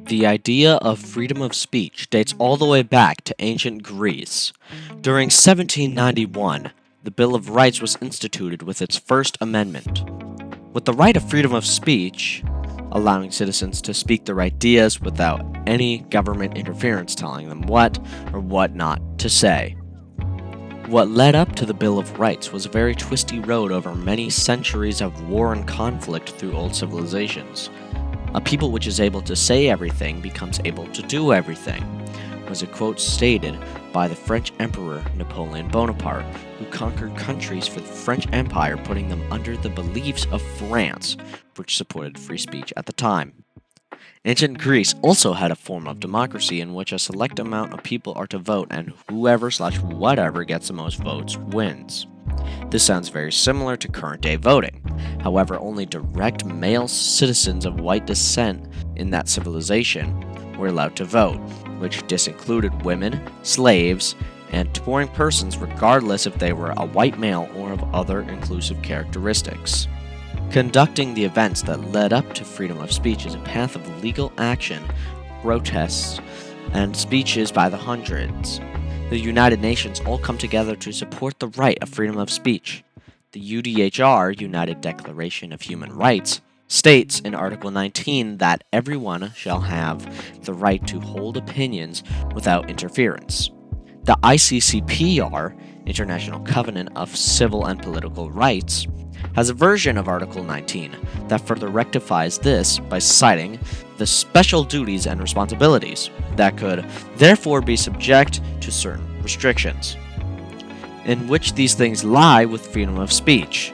The idea of freedom of speech dates all the way back to ancient Greece. During 1791, the Bill of Rights was instituted with its First Amendment. With the right of freedom of speech, allowing citizens to speak their ideas without any government interference telling them what or what not to say. What led up to the Bill of Rights was a very twisty road over many centuries of war and conflict through old civilizations. A people which is able to say everything becomes able to do everything, was a quote stated by the French Emperor Napoleon Bonaparte, who conquered countries for the French Empire, putting them under the beliefs of France, which supported free speech at the time. Ancient Greece also had a form of democracy in which a select amount of people are to vote and whoever/whatever gets the most votes wins. This sounds very similar to current-day voting. However, only direct male citizens of white descent in that civilization were allowed to vote, which disincluded women, slaves, and touring persons regardless if they were a white male or of other inclusive characteristics. Conducting the events that led up to freedom of speech is a path of legal action, protests, and speeches by the hundreds. The United Nations all come together to support the right of freedom of speech. The UDHR, United Declaration of Human Rights, states in Article 19 that everyone shall have the right to hold opinions without interference. The ICCPR, International Covenant of Civil and Political Rights, has a version of Article 19 that further rectifies this by citing the special duties and responsibilities that could therefore be subject to certain restrictions, in which these things lie with freedom of speech.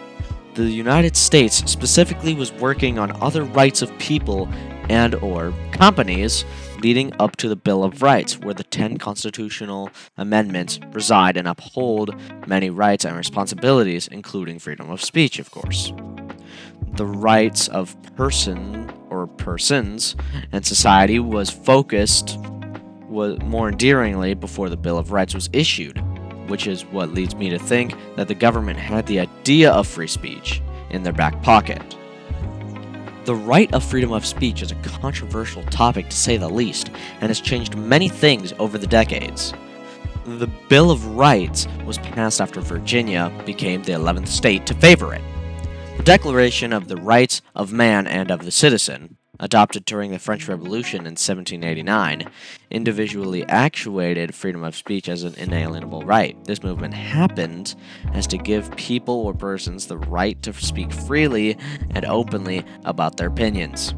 The United States specifically was working on other rights of people and/or companies leading up to the Bill of Rights, where the 10 constitutional amendments reside and uphold many rights and responsibilities, including freedom of speech, of course. The rights of persons and society was more endearingly before the Bill of Rights was issued, which is what leads me to think that the government had the idea of free speech in their back pocket. The right of freedom of speech is a controversial topic to say the least, and has changed many things over the decades. The Bill of Rights was passed after Virginia became the 11th state to favor it. The Declaration of the Rights of Man and of the Citizen, adopted during the French Revolution in 1789, individually actuated freedom of speech as an inalienable right. This movement happened as to give people or persons the right to speak freely and openly about their opinions.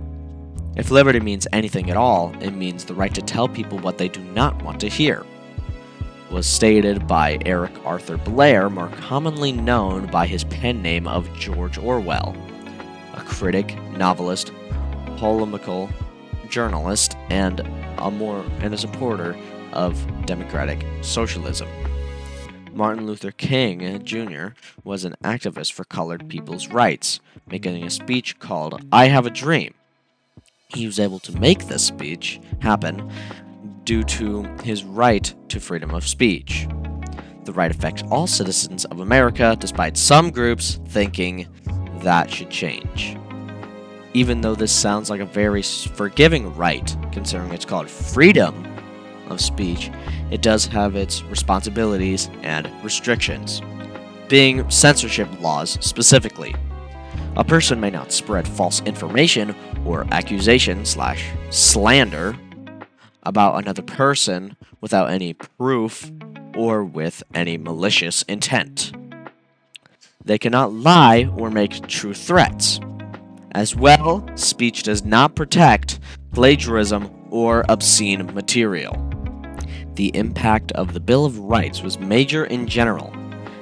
If liberty means anything at all, it means the right to tell people what they do not want to hear. Was stated by Eric Arthur Blair, more commonly known by his pen name of George Orwell, a critic, novelist, polemical journalist, and a supporter of democratic socialism. Martin Luther King Jr. was an activist for colored people's rights, making a speech called "I Have a Dream." He was able to make this speech happen due to his right to freedom of speech. The right affects all citizens of America, despite some groups thinking that should change. Even though this sounds like a very forgiving right, considering it's called freedom of speech, it does have its responsibilities and restrictions, being censorship laws specifically. A person may not spread false information or accusation/slander about another person without any proof or with any malicious intent. They cannot lie or make true threats. As well, speech does not protect plagiarism or obscene material. The impact of the Bill of Rights was major in general.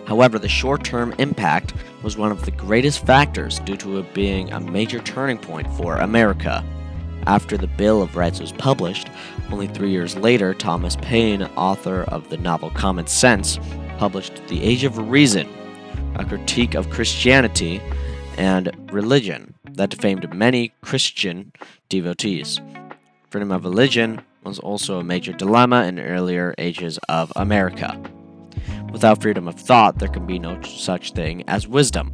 However, the short-term impact was one of the greatest factors due to it being a major turning point for America. After the Bill of Rights was published, only 3 years later, Thomas Paine, author of the novel Common Sense, published The Age of Reason, a critique of Christianity and religion that defamed many Christian devotees. Freedom of religion was also a major dilemma in earlier ages of America. Without freedom of thought, there can be no such thing as wisdom,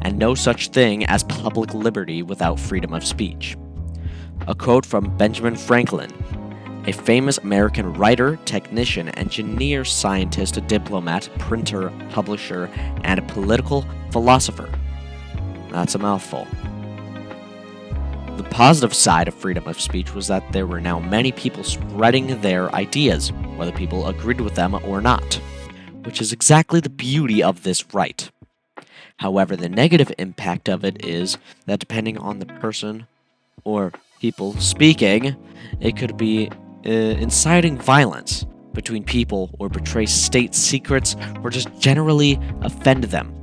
and no such thing as public liberty without freedom of speech. A quote from Benjamin Franklin, a famous American writer, technician, engineer, scientist, diplomat, printer, publisher, and political philosopher. That's a mouthful. The positive side of freedom of speech was that there were now many people spreading their ideas, whether people agreed with them or not, which is exactly the beauty of this right. However, the negative impact of it is that depending on the person or people speaking, it could be inciting violence between people or betray state secrets or just generally offend them.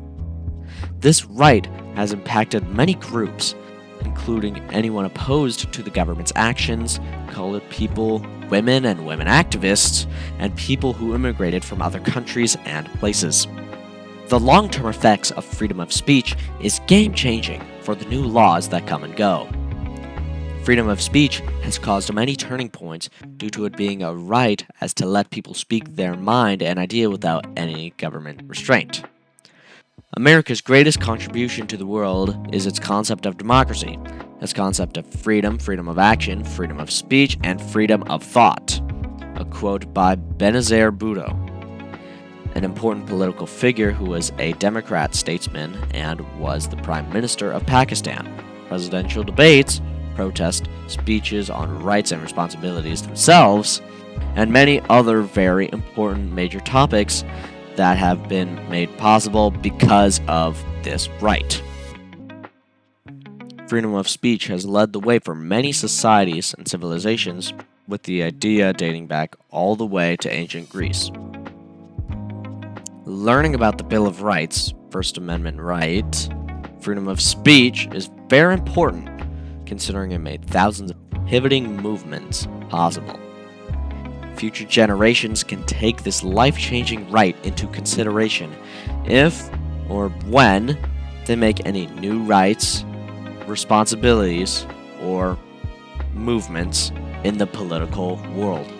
This right has impacted many groups, including anyone opposed to the government's actions, colored people, women and women activists, and people who immigrated from other countries and places. The long-term effects of freedom of speech is game-changing for the new laws that come and go. Freedom of speech has caused many turning points due to it being a right as to let people speak their mind and idea without any government restraint. America's greatest contribution to the world is its concept of democracy, its concept of freedom, freedom of action, freedom of speech, and freedom of thought. A quote by Benazir Bhutto, an important political figure who was a Democrat statesman and was the Prime Minister of Pakistan. Presidential debates, protest speeches on rights and responsibilities themselves, and many other very important major topics that have been made possible because of this right. Freedom of speech has led the way for many societies and civilizations, with the idea dating back all the way to ancient Greece. Learning about the Bill of Rights, First Amendment right, freedom of speech is very important, considering it made thousands of pivoting movements possible. Future generations can take this life-changing right into consideration if or when they make any new rights, responsibilities, or movements in the political world.